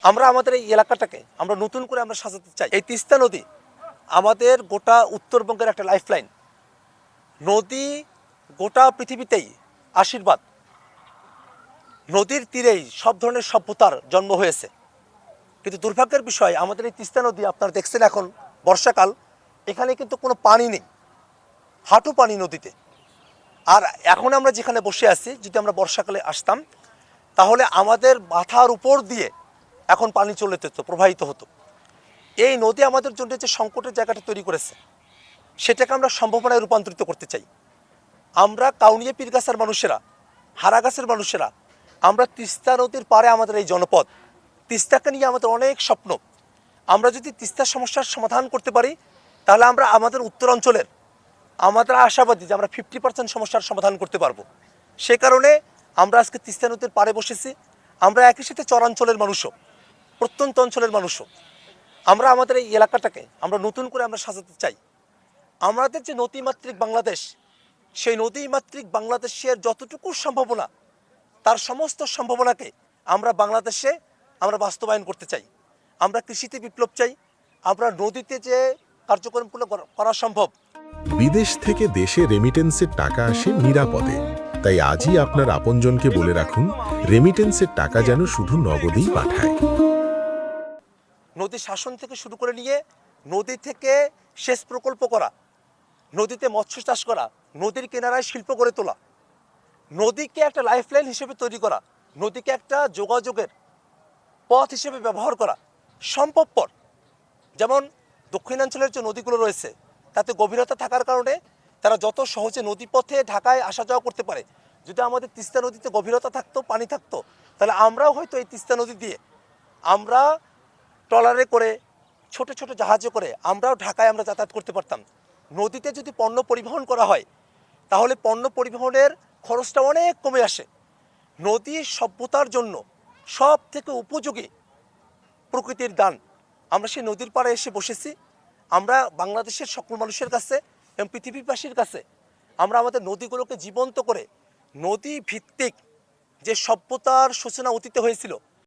আমরা আমাদের এই এলাকাটাকে আমরা নতুন করে আমরা সাজাতে চাই। এই তিস্তা নদী আমাদের গোটা উত্তরবঙ্গের একটা লাইফলাইন নদী, গোটা পৃথিবীতেই আশীর্বাদ। নদীর তীরেই সব ধরনের সভ্যতার জন্ম হয়েছে, কিন্তু দুর্ভাগ্যের বিষয় আমাদের এই তিস্তা নদী আপনারা দেখছেন এখন বর্ষাকাল, এখানে কিন্তু কোনো পানি নেই, হাঁটু পানি নদীতে। আর এখন আমরা যেখানে বসে আছি, যদি আমরা বর্ষাকালে আসতাম তাহলে আমাদের মাথার উপর দিয়ে এখন পানি চলে যেত, প্রবাহিত হতো। এই নদী আমাদের জন্য যে সংকটের জায়গাটা তৈরি করেছে সেটাকে আমরা সম্ভাবনায় রূপান্তরিত করতে চাই। আমরা কাউনিয়া পীরগাছার মানুষেরা, হারাগাছের মানুষেরা, আমরা তিস্তা নদীর পাড়ে আমাদের এই জনপদ, তিস্তাকে নিয়ে আমাদের অনেক স্বপ্ন। আমরা যদি তিস্তার সমস্যার সমাধান করতে পারি তাহলে আমরা আমাদের উত্তরাঞ্চলের আমাদের আশাবাদী যে আমরা 50% সমস্যার সমাধান করতে পারবো। সে কারণে আমরা আজকে তিস্তা নদীর পাড়ে বসেছি। আমরা একই সাথে চরাঞ্চলের মানুষও, প্রত্যন্ত অঞ্চলের মানুষও, আমরা আমাদের এই এলাকাটাকে আমরা নতুন করে আমরা সাজাতে চাই। আমাদের যে নদীমাতৃক বাংলাদেশ, সেই নদীমাতৃক বাংলাদেশের যতটুকু সম্ভাবনা, তার সমস্ত সম্ভাবনাকে আমরা বাংলাদেশে আমরা বাস্তবায়ন করতে চাই। আমরা কৃষিতে বিপ্লব চাই, আমরা নদীতে যে কার্যক্রমগুলো করা সম্ভব। বিদেশ থেকে দেশে রেমিটেন্সের টাকা আসে নিরাপদে, তাই আজই আপনার আপনজনকে বলে রাখুন রেমিটেন্সের টাকা যেন শুধু নগদেই পাঠায়। নদী শাসন থেকে শুরু করে নিয়ে নদী থেকে সেচ প্রকল্প করা, নদীতে মৎস্য চাষ করা, নদীর কিনারায় শিল্প গড়ে তোলা, নদীকে একটা লাইফলাইন হিসেবে তৈরি করা, নদীকে একটা যোগাযোগের পথ হিসেবে ব্যবহার করা সম্ভবপর। যেমন দক্ষিণাঞ্চলের যে নদীগুলো রয়েছে তাতে গভীরতা থাকার কারণে তারা যত সহজে নদীপথে ঢাকায় আসা যাওয়া করতে পারে। যদি আমাদের তিস্তা নদীতে গভীরতা থাকতো, পানি থাকতো, তাহলে আমরাও হয়তো এই তিস্তা নদী দিয়ে আমরা ট্রলারে করে, ছোট ছোট জাহাজে করে আমরাও ঢাকায় আমরা যাতায়াত করতে পারতাম। নদীতে যদি পণ্য পরিবহন করা হয় তাহলে পণ্য পরিবহনের খরচটা অনেক কমে আসে। নদী সভ্যতার জন্য সব থেকে উপযোগী প্রকৃতির দান। আমরা সেই নদীর পাড়ে এসে বসেছি। আমরা বাংলাদেশের সকল মানুষের কাছে এবং পৃথিবীবাসীর কাছে আমরা আমাদের নদীগুলোকে জীবন্ত করে নদী ভিত্তিক যে সভ্যতার সূচনা অতীতে হয়েছিল